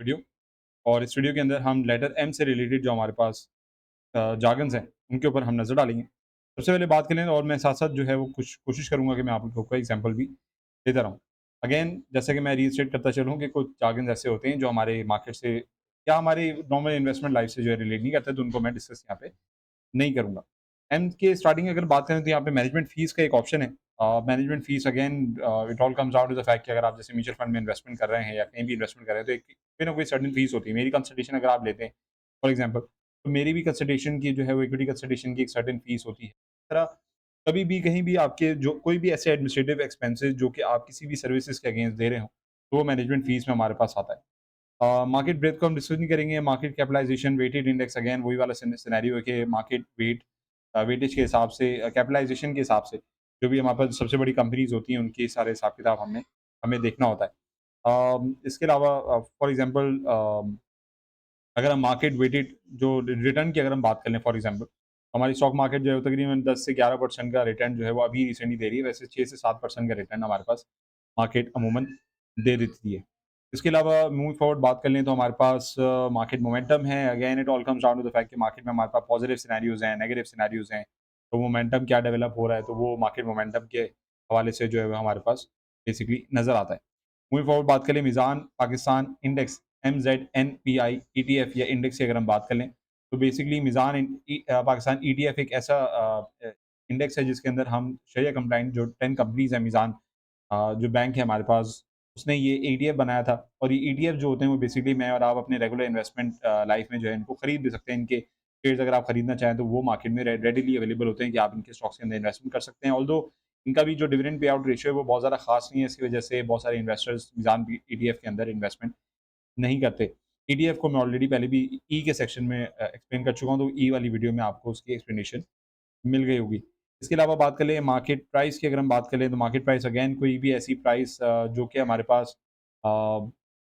Video, और इस video के अंदर हम लेटर एम से रिलेटेड जो हमारे पास जार्गन्स हैं, उनके ऊपर हम नज़र डालेंगे। सबसे पहले बात करें, और मैं साथ-साथ जो है वो कुछ कोशिश करूँगा कि मैं आप लोगों को एग्ज़ाम्पल भी देता रहूँ। अगेन जैसे कि मैं रीइस्टेट करता चलूँ कि कुछ जार्गन्स ऐसे होते हैं जो हमारे मार्केट से या हमारी नॉर्मल इन्वेस्टमेंट लाइफ़ से जो है रिलेट नहीं करते, तो उनको मैं डिस्कस यहाँ पे नहीं करूँगा। एम के स्टार्टिंग अगर बात करें तो यहाँ पे मैनेजमेंट फ़ीस का एक ऑप्शन है। Management fees again it all comes down to the fact कि अगर आप जैसे म्यूचुअल फंड में इन्वेस्टमेंट कर रहे हैं या कहीं भी इन्वेस्टमेंट कर रहे हैं, तो एक कोई ना कोई सर्टेन फ़ीस होती है। मेरी कंसल्टेशन अगर आप लेते हैं फॉर एग्ज़ाम्पल, तो मेरी भी कंसल्टेशन की जो है वो इक्विटी कंसल्टेशन की एक सर्टेन फ़ीस होती है। इस तरह कभी भी कहीं भी आपके जो कोई भी ऐसे एडमिनिस्ट्रेटिव एक्सपेंसेस जो कि आप किसी भी सर्विसेज़ के अगेंस्ट दे रहे हो, तो वो मैनेजमेंट फ़ीस में हमारे पास आता है। मार्केट ब्रेड्थ को हम डिस्कस नहीं करेंगे। Market capitalization, weighted index, again वही वाला सिनेरियो है कि मार्केट वेटेज के हिसाब से, कैपिटलाइज़ेशन के हिसाब से, जो भी हमारे पास सबसे बड़ी कंपनीज़ होती हैं, उनके सारे हिसाब-किताब हमें हमें देखना होता है। इसके अलावा फॉर एग्ज़ाम्पल अगर हम मार्केट वेटेड जो रिटर्न की अगर हम बात कर लें फॉर एग्ज़ाम्पल, हमारी स्टॉक मार्केट जो है वो तकरीबन 10 से 11% का रिटर्न जो है वो अभी रिसेंटली दे रही है। वैसे 6 से 7% का रिटर्न हमारे पास मार्केट अमूमन दे देती है। इसके अलावा मूविंग फॉरवर्ड बात कर लें तो हमारे पास मार्केट मोमेंटम है। Again it all comes down to the fact कि मार्केट में हमारे पास पॉजिटिव सिनेरियोज़ हैं, नेगेटिव सिनेरियोज़ हैं। तो मोमेंटम क्या डेवलप हो रहा है, तो वो मार्केट मोमेंटम के हवाले से जो है वो हमारे पास बेसिकली नज़र आता है। मूविंग फॉरवर्ड बात करें मीज़ान पाकिस्तान इंडेक्स एमज़ेडएनपीआई ईटीएफ या इंडेक्स की अगर हम बात कर लें, तो बेसिकली पाकिस्तान ईटीएफ एक ऐसा इंडेक्स है जिसके अंदर हम शरिया कंप्लायंट जो 10 कंपनीज़ हैं, मीज़ान जो बैंक है हमारे पास, उसने ये ईटीएफ बनाया था। और ये ईटीएफ जो होते हैं वो बेसिकली मैं और आप अपने रेगुलर इन्वेस्टमेंट लाइफ में जो है इनको खरीद भी सकते हैं। इनके शेयर्स अगर आप खरीदना चाहें तो वो मार्केट में रेडिली अवेलेबल होते हैं कि आप इनके स्टॉक्स के अंदर इन्वेस्टमेंट कर सकते हैं। ऑल्दो इनका भी जो डिविडेंड पे आउट रेशियो है वो बहुत ज़्यादा खास नहीं है। इसकी वजह से बहुत सारे इन्वेस्टर्स मीज़ान ईटीएफ के अंदर इन्वेस्टमेंट नहीं करते। ईटीएफ को मैं ऑलरेडी पहले भी ई के सेक्शन में एक्सप्लेन कर चुका हूँ, तो ई वाली वीडियो में आपको उसकी एक्सप्लेनेशन मिल गई होगी। इसके अलावा बात कर लें मार्केट प्राइस की, अगर हम बात करें तो मार्केट प्राइस अगेन कोई भी ऐसी प्राइस जो कि हमारे पास अ,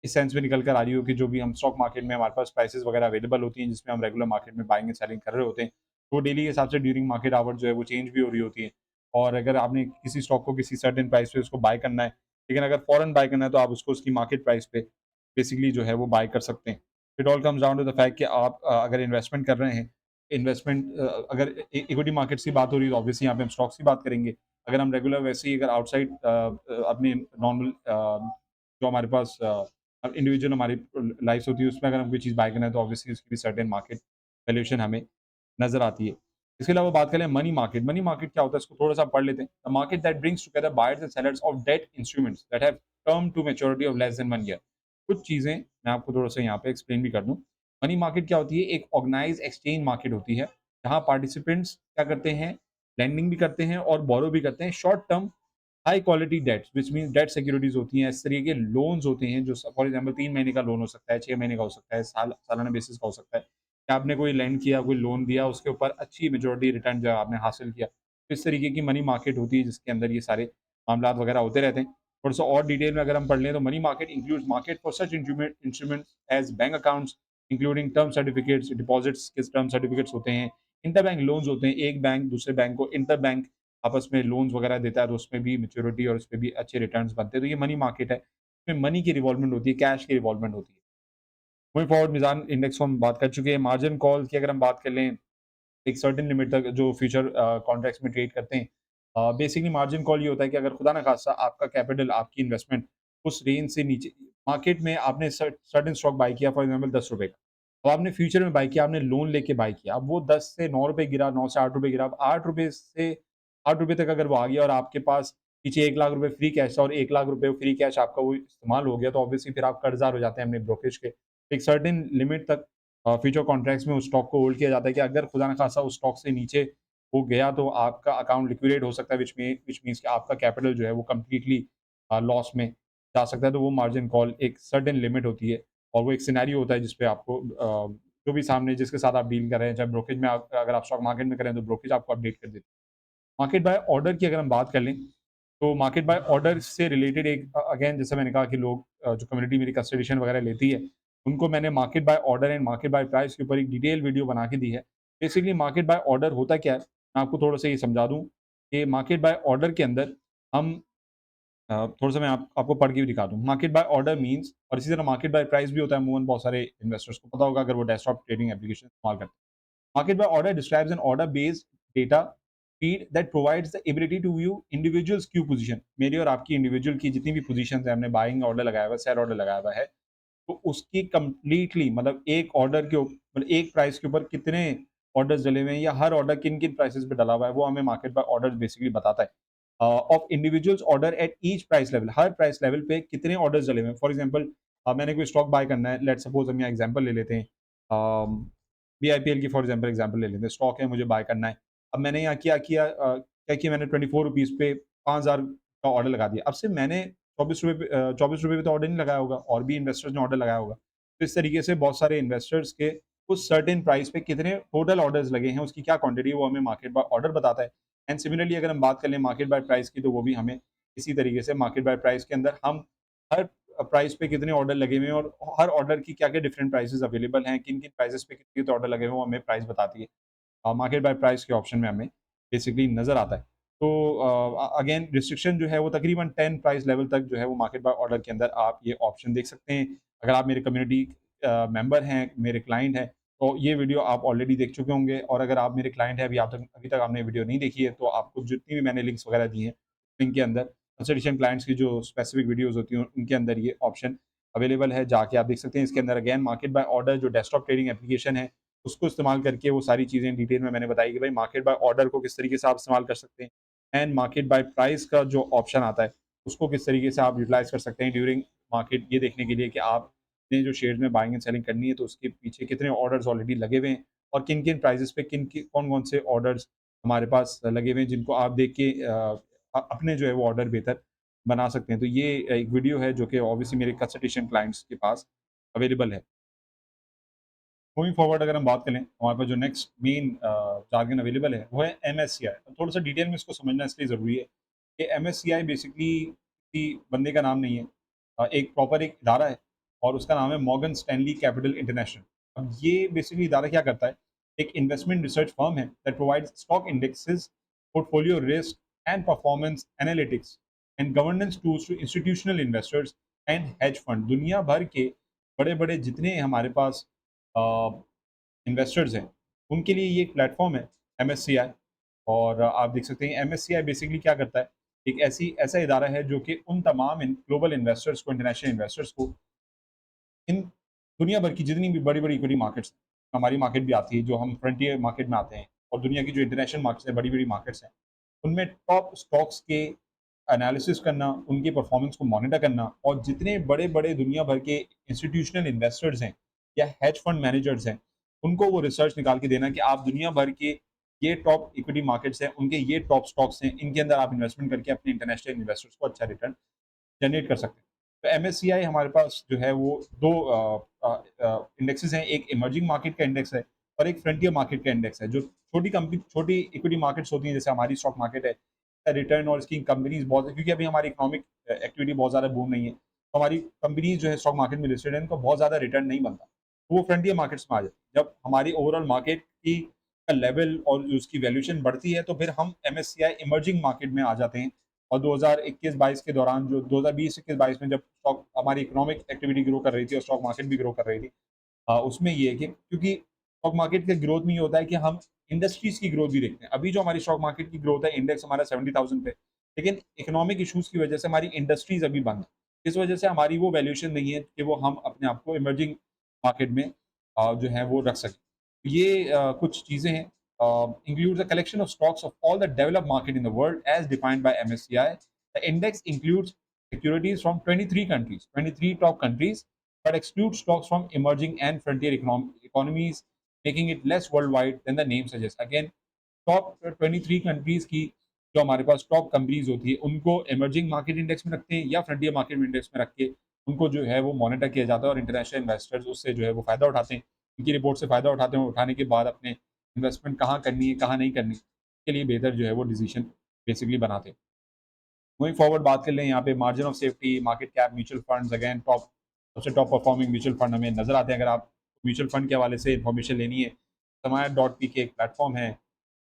इस सेंस में निकल कर आ रही हो कि जो भी हम स्टॉक मार्केट में हमारे पास प्राइसेस वगैरह अवेलेबल होती हैं जिसमें हम रेगुलर मार्केट में बाइंग एंड सेलिंग कर रहे होते हैं, वो डेली के हिसाब से ड्यूरिंग मार्केट आवर जो है वो चेंज भी हो रही होती है। और अगर आपने किसी स्टॉक को किसी सर्टेन प्राइस पे उसको बाय करना है, लेकिन अगर फौरन बाय करना है तो आप उसको उसकी मार्केट प्राइस पे बेसिकली जो है वो बाय कर सकते हैं। It all comes down to the fact कि आप अगर इन्वेस्टमेंट कर रहे हैं, इन्वेस्टमेंट अगर इक्विटी मार्केट्स की बात हो रही है तो ऑब्वियसली यहाँ पे हम स्टॉक्स की बात करेंगे। अगर हम रेगुलर वैसे ही अगर आउटसाइड अपनी नॉर्मल जो हमारे पास इंडिविजुअल हमारी लाइफ़्स होती है उसमें अगर हम कोई चीज़ बाय करना है तो ऑब्वियसली उसकी भी सर्टेन मार्केट वैल्यूएशन हमें नज़र आती है। इसके अलावा बात करें मनी मार्केट, मनी मार्केट क्या होता है इसको थोड़ा-सा पढ़ लेते हैं। The market that brings together buyers and sellers of debt instruments that have term to maturity of less than 1 year. कुछ चीज़ें मैं आपको थोड़ा-सा यहाँ पे एक्सप्लेन भी कर दूँ। मनी मार्केट क्या होती है? एक ऑर्गेनाइज़्ड एक्सचेंज मार्केट होती है, जहाँ पार्टिसिपेंट्स क्या करते हैं, लेंडिंग भी करते हैं और बोरो भी करते हैं short term high quality debts which means debt securities होती हैं। इस तरीके के लोन्स होते हैं जो फॉर एग्ज़ाम्पल 3 महीने का लोन हो सकता है, 6 महीने का हो सकता है, सालाना बेसिस का हो सकता है। कि आपने कोई लेंड किया, कोई लोन दिया, उसके ऊपर अच्छी मैच्योरिटी रिटर्न जो है आपने हासिल किया। तो इस तरीके की मनी मार्केट होती है जिसके अंदर ये सारे मामलात वगैरह होते रहते हैं। थोड़ा-सा और डिटेल में अगर हम पढ़ लें तो money market includes market for such instruments as bank accounts including term certificates, deposits के टर्म सर्टिफिकेट्स होते हैं, इंटरबैंक लोन्स होते हैं। एक बैंक दूसरे बैंक को इंटरबैंक आपस में लोन्स वगैरह देता है, तो उसमें भी मैच्योरिटी और उसपे भी अच्छे रिटर्न्स बनते हैं। तो ये मनी मार्केट है। इसमें मनी की रिवॉल्वमेंट होती है, कैश की रिवॉल्वमेंट होती है। मूविंग फॉरवर्ड मीज़ान इंडेक्स को हम बात कर चुके हैं। मार्जिन कॉल की अगर हम बात कर लें, एक सर्टेन लिमिट तक जो फ्यूचर कॉन्ट्रैक्ट्स में ट्रेड करते हैं। बेसिकली मार्जिन कॉल ये होता है कि अगर खुदा ना खास्ता आपका कैपिटल, आपकी इन्वेस्टमेंट उस रेंज से नीचे मार्केट में आपने सर्टेन स्टॉक बाय किया फॉर एग्जांपल ₹10 का। अब आपने फ्यूचर में बाय किया, आपने लोन लेके बाय किया। अब वो 10 से ₹9 गिरा, 9 से ₹8 गिरा। अब ₹8 से ₹8 तक अगर वो आ गया और आपके पास पीछे ₹1,00,000 फ्री कैश था और ₹1,00,000 फ्री कैश आपका वो इस्तेमाल हो गया, तो ऑब्वियसली फिर आप कर्ज़दार हो जाते हैं अपने ब्रोकरेज के। एक सर्टेन लिमिट तक फ्यूचर कॉन्ट्रैक्ट्स में उस स्टॉक को होल्ड किया जाता है कि अगर खुदा ना खास्ता उस स्टॉक से नीचे वो गया तो आपका अकाउंट लिक्विडेट हो सकता है, व्हिच मीन्स कि आपका कैपिटल जो है वो कंप्लीटली लॉस में जा सकता है। तो वो मार्जिन कॉल एक सर्टेन लिमिट होती है और वो एक सिनेरियो होता है जिस पे आपको जो भी सामने जिसके साथ आप डील कर रहे हैं, चाहे ब्रोकरेज में आप अगर आप स्टॉक मार्केट में करें तो ब्रोकरेज आपको अपडेट कर देती है। मार्केट बाय ऑर्डर की अगर हम बात कर लें, तो मार्केट बाय ऑर्डर से रिलेटेड एक अगेन जैसे मैंने कहा कि लोग जो कम्युनिटी मेरी कंसल्टेशन वगैरह लेती है, उनको मैंने market buy order and market buy price के ऊपर एक डिटेल वीडियो बना के दी है। बेसिकली मार्केट बाय ऑर्डर होता क्या है? मैं आपको थोड़ा-सा ये समझा दूँ कि मार्केट बाय ऑर्डर के अंदर हम थोड़ा-सा मैं आपको पढ़ के भी दिखा दूँ। मार्केट बाय ऑर्डर मीन्स और इसी तरह मार्केट बाय प्राइस भी होता है अमूमन बहुत सारे इन्वेस्टर्स को पता होगा अगर वो डेस्कटॉप ट्रेडिंग एप्लीकेशन इस्तेमाल करते हैं। Market by order describes an order-based data feed that provides the ability to view individuals queue position. मेरी और आपकी इंडिविजुअल की जितनी भी पोजीशंस है, हमने बाइंग ऑर्डर लगाया हुआ है, सेल ऑर्डर लगाया हुआ है, तो उसकी कंप्लीटली मतलब एक ऑर्डर के मतलब एक प्राइस के ऊपर कितने ऑर्डर्स डले हुए हैं या हर ऑर्डर किन-किन प्राइसेस पे डला हुआ है, वो हमें मार्केट बाय ऑर्डर्स बेसिकली बताता है। Of individuals order at each price level, her price level पे कितने ऑर्डर्स डले हुए हैं। फॉर एग्जांपल मैंने कोई स्टॉक बाय करना है, लेट्स सपोज हम यहाँ एग्जांपल ले लेते हैं। बीआईपीएल की फॉर एग्जांपल एग्जांपल ले लेते हैं, स्टॉक है मुझे बाय करना है। अब मैंने यहाँ क्या किया मैंने ₹24 पे 5000 का ऑर्डर लगा दिया। अब सिर्फ मैंने ₹24 पे तो ऑर्डर नहीं लगाया होगा और भी इन्वेस्टर्स ने ऑर्डर लगाया होगा। तो इस तरीके से बहुत सारे इन्वेस्टर्स के उस सर्टेन प्राइस पे कितने टोटल ऑर्डर्स लगे हैं, उसकी क्या क्वांटिटी है, वो हमें मार्केट बाय ऑर्डर बताता है। एंड सिमिलरली अगर हम बात कर लें मार्केट बाय प्राइस की, तो वो भी हमें इसी तरीके से मार्केट बाय प्राइस के अंदर हम हर प्राइस पे कितने ऑर्डर लगे हुए हैं और हर ऑर्डर की क्या-क्या डिफरेंट प्राइसेज़ अवेलेबल हैं, किन-किन प्राइसेज़ पे कितने ऑर्डर लगे हुए हैं, वो हमें प्राइस बताती है। मार्केट बाय प्राइस के ऑप्शन में हमें बेसिकली नज़र आता है। तो अगेन रिस्ट्रिक्शन जो है वो तकरीबन 10 प्राइस लेवल तक जो है वो मार्केट बाय ऑर्डर के अंदर आप ये ऑप्शन देख सकते हैं। अगर आप मेरे कम्युनिटी मेंबर हैं, मेरे क्लाइंट हैं, तो ये वीडियो आप ऑलरेडी देख चुके होंगे और अगर आप मेरे क्लाइंट हैं अभी तक आपने वीडियो नहीं देखी है, तो आपको जितनी भी मैंने लिंक्स वगैरह दी हैं, लिंक के अंदर कंसल्टेशन क्लाइंट्स की जो स्पेसिफिक वीडियोज़ होती हैं, उनके अंदर ये ऑप्शन अवेलेबल है, जाके आप देख सकते हैं। इसके अंदर अगेन मार्केट बाय ऑर्डर जो डेस्कटॉप ट्रेडिंग एप्लीकेशन है, उसको इस्तेमाल करके वो सारी चीज़ें डिटेल में मैंने बताई कि भाई मार्केट बाय ऑर्डर को किस तरीके से आप इस्तेमाल कर सकते हैं एंड मार्केट बाय प्राइस का जो ऑप्शन आता है, उसको किस तरीके से आप यूटिलाइज़ कर सकते हैं ड्यूरिंग मार्केट ये देखने के लिए कि आपने जो शेयर्स में बाइंग एंड सेलिंग करनी है, तो उसके पीछे कितने ऑर्डर्स ऑलरेडी लगे हुए हैं और किन-किन प्राइसेज़ पे कौन-कौन से ऑर्डर्स हमारे पास लगे हुए हैं, जिनको आप देख के अपने जो है वो ऑर्डर बेहतर बना सकते हैं। तो ये एक वीडियो है जो कि ऑब्वियसली मेरे कंसल्टेशन क्लाइंट्स के पास अवेलेबल है। मूविंग फॉरवर्ड अगर हम बात करें, हमारे पास जो नेक्स्ट मेन जार्गन अवेलेबल है, वो है एमएससीआई। अब थोड़ा-सा डिटेल में इसको समझना इसलिए ज़रूरी है कि एमएससीआई बेसिकली किसी बंदे का नाम नहीं है। एक प्रॉपर एक इदारा है और उसका नाम है मॉर्गन स्टैनली कैपिटल इंटरनेशनल। अब ये बेसिकली इदारा क्या करता है, एक इन्वेस्टमेंट रिसर्च फर्म है that provides stock indexes, portfolio risk and performance analytics and governance tools to institutional investors and hedge fund. दुनिया भर के बड़े-बड़े जितने हमारे पास इन्वेस्टर्स हैं, उनके लिए ये एक प्लेटफ़ॉर्म है एमएससीआई। और आप देख सकते हैं एमएससीआई बेसिकली क्या करता है, एक ऐसा इदारा है जो कि उन तमाम ग्लोबल इन्वेस्टर्स को, इंटरनेशनल इन्वेस्टर्स को इन दुनिया भर की जितनी भी बड़ी-बड़ी इक्विटी मार्केट्स, हमारी मार्केट भी आती है, जो हम फ्रंटियर मार्केट में आते हैं और दुनिया की जो इंटरनेशनल मार्केट्स हैं, बड़ी-बड़ी मार्केट्स हैं, उनमें टॉप स्टॉक्स के एनालिसिस करना, उनके परफॉर्मेंस को मॉनिटर करना और जितने बड़े-बड़े दुनिया भर के इंस्टीट्यूशनल इन्वेस्टर्स हैं या हेज फंड मैनेजर्स हैं, उनको वो रिसर्च निकाल के देना कि आप दुनिया भर के ये टॉप इक्विटी मार्केट्स हैं, उनके ये टॉप स्टॉक्स हैं, इनके अंदर आप इन्वेस्टमेंट करके अपने इंटरनेशनल इन्वेस्टर्स को अच्छा रिटर्न जनरेट कर सकते हैं। तो एमएससीआई हमारे पास जो है वो 2 इंडेक्सेस हैं, एक इमर्जिंग मार्केट का इंडेक्स है और एक फ्रंटियर मार्केट का इंडेक्स है। जो छोटी इक्विटी मार्केट्स होती हैं, जैसे हमारी स्टॉक मार्केट है, रिटर्न और इसकी कंपनीज़ बहुत है क्योंकि अभी हमारी इकोनॉमिक एक्टिविटी बहुत ज़्यादा बूम नहीं है। तो हमारी कंपनीज़ जो है स्टॉक मार्केट में लिस्टेड है, इनको बहुत ज़्यादा रिटर्न नहीं बनता। तो वो फ्रंटियर मार्केट्स में आ जाती है। जब हमारी ओवरऑल मार्केट की का लेवल और जो उसकी वैल्यूएशन बढ़ती है, तो फिर हम एमएससीआई इमर्जिंग मार्केट में आ जाते हैं। और 2021-22 के दौरान जो 2020-21-22 में जब स्टॉक हमारी इकोनॉमिक एक्टिविटी ग्रो कर रही थी और स्टॉक मार्केट भी ग्रो कर रही थी, उसमें ये है कि क्योंकि स्टॉक मार्केट के ग्रोथ में ये होता है कि हम इंडस्ट्रीज़ की ग्रोथ भी देखते हैं। अभी जो हमारी स्टॉक मार्केट की ग्रोथ है, इंडेक्स हमारा 70,000 पे, लेकिन इकोनॉमिक इश्यूज़ की वजह से हमारी इंडस्ट्रीज़ अभी बंद है। इस वजह से हमारी वो वैल्यूएशन नहीं है कि वो हम अपने आप को इमर्जिंग मार्केट में जो है वो रख सकें। ये कुछ चीज़ें हैं includes a collection of stocks of all the developed market in the world as defined by MSCI. The index includes securities from 23 countries, 23 top countries, but excludes stocks from emerging and frontier economies, making it less worldwide than the name suggests. Again, top 23 countries की जो हमारे पास top companies होती है, उनको emerging market index में रखते हैं या फ्रंटियर मार्केट इंडेक्स में रख के उनको जो है वो मॉनिटर किया जाता है और इंटरनेशनल इन्वेस्टर्स उससे जो है वो फ़ायदा उठाते हैं। उनकी रिपोर्ट से फ़ायदा उठाते हैं, उठाने के बाद अपने इन्वेस्टमेंट कहाँ करनी है, कहाँ नहीं करनी, इसके लिए बेहतर जो है वो डिसीजन बेसिकली बनाते हैं। मूविंग फॉरवर्ड बात कर लें यहाँ पे margin of safety, market cap, mutual funds again top सबसे टॉप परफॉर्मिंग म्यूचुअल फंड हमें नज़र आते हैं। अगर आप म्यूचुअल फंड के हवाले से इन्फॉर्मेशन लेनी है, समाया.पी के एक प्लेटफ़ॉर्म है,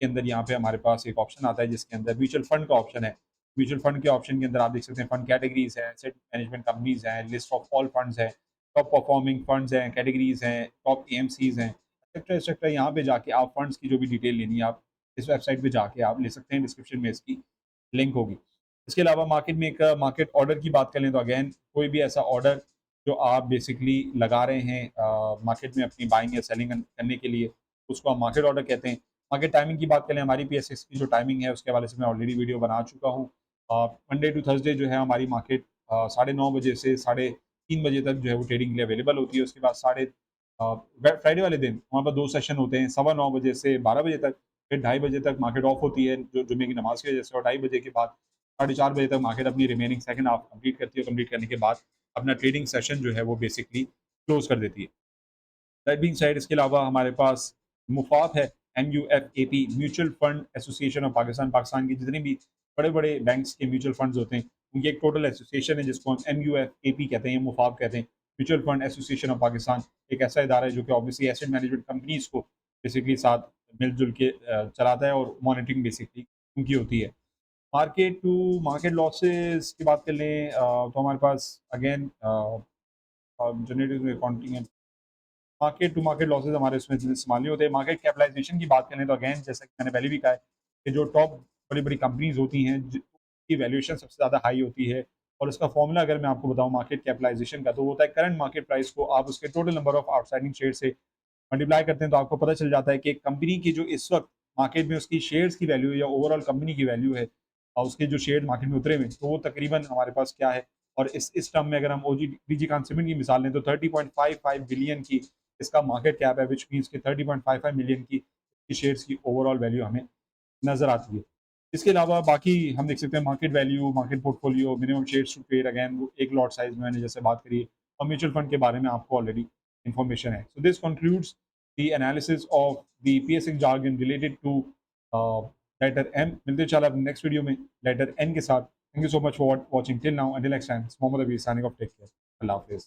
के अंदर यहाँ पे हमारे पास एक ऑप्शन आता है जिसके अंदर म्यूचुअल फंड का ऑप्शन है। म्यूचुअल फंड के ऑप्शन के अंदर आप देख सकते हैं फंड कैटेगरीज़ हैं, एसेट मैनेजमेंट कंपनीज़ हैं, लिस्ट ऑफ ऑल फंड्स हैं, टॉप परफॉर्मिंग फंड्स हैं, कैटेगरीज़ हैं, टॉप एएमसीज़ हैं, एक्सेट्रा एक्सेट्रा। यहाँ पे जाके आप फंड्स की जो भी डिटेल लेनी है आप इस वेबसाइट पे जाके आप ले सकते हैं, डिस्क्रिप्शन में इसकी लिंक होगी। इसके अलावा मार्केट मेकर, मार्केट ऑर्डर की बात करें तो अगेन कोई भी ऐसा ऑर्डर जो आप बेसिकली लगा रहे हैं मार्केट में अपनी बाइंग या सेलिंग करने के लिए, उसको हम मार्केट ऑर्डर कहते हैं। मार्केट टाइमिंग की बात करें, हमारी पीएसएक्स की जो टाइमिंग है उसके हवाले से मैं ऑलरेडी वीडियो बना चुका हूँ। मंडे टू थर्सडे जो है हमारी मार्केट 9:30 बजे से 3:30 बजे तक जो है वो ट्रेडिंग के लिए अवेलेबल होती है। उसके बाद फ्राइडे वाले दिन हमारे पास 2 सेशन होते हैं, 9:15 बजे से 12 बजे तक, फिर 2:30 बजे तक मार्केट ऑफ होती है जो जुम्मे की नमाज़ की वजह से, और 2:30 बजे के बाद 4:30 बजे तक मार्केट अपनी रिमेनिंग सेकंड हाफ कंप्लीट करती है। कंप्लीट करने के बाद अपना ट्रेडिंग सेशन जो है वो बेसिकली क्लोज़ कर देती है। दैट बीइंग सेड, इसके अलावा हमारे पास मुफ़ात है, MUFAP, mutual fund association of Pakistan. Pakistan के जितने भी बड़े-बड़े बैंक्स के म्यूचुअल फंड्स होते हैं, उनकी एक टोटल एसोसिएशन है जिसको हम MUFAP कहते हैं या मुफ़ाप कहते हैं। Mutual fund association of Pakistan एक ऐसा इदारा है जो कि ऑब्वियसली एसेट मैनेजमेंट कंपनीज़ को बेसिकली साथ मिल-जुल के चलाता है और मॉनिटरिंग बेसिकली उनकी होती है। मार्केट टू मार्केट लॉसेस की बात कर लें तो हमारे पास again generative accounting, market to market losses हमारे उसमें इस्तेमाल नहीं होते। मार्केट कैपिटलाइज़ेशन की बात करें तो अगेन जैसा कि मैंने पहले भी कहा है कि जो टॉप बड़ी-बड़ी कंपनीज़ होती हैं जिनकी वैल्यूएशन सबसे ज़्यादा हाई होती है, और इसका फ़ॉर्मूला अगर मैं आपको बताऊँ मार्केट कैपिटलाइज़ेशन का, तो वो होता है करंट मार्केट प्राइस को आप उसके total number of outstanding share से मल्टीप्लाई करते हैं, तो आपको पता चल जाता है कि एक कंपनी की जो इस वक़्त मार्केट में उसकी शेयर्स की वैल्यू या ओवरऑल कंपनी की वैल्यू है और उसके जो शेयर मार्केट में उतरे हुए हैं, तो वो तकरीबन हमारे पास क्या है। और इस टर्म में अगर हम ओजी डीजी कांस्यूमेंट की मिसाल लें तो 30.55 बिलियन की इसका मार्केट कैप है, व्हिच मीन्स कि 30.55 मिलियन की शेयर्स की ओवरऑल वैल्यू हमें नज़र आती है। इसके अलावा बाकी हम देख सकते हैं market value, market portfolio, minimum shares to trade, again वो एक लॉट साइज़ में मैंने जैसे बात करी है, और म्यूचुअल फंड के बारे में आपको ऑलरेडी इन्फॉर्मेशन है। So this concludes the analysis of the PSX jargon related to letter M. मिलते हैं इंशाल्लाह अपने नेक्स्ट वीडियो में लेटर एन के साथ। Thank you so much for watching till now, until next time, Mohammad Abi signing off, take care, Allah हाफ़िज़।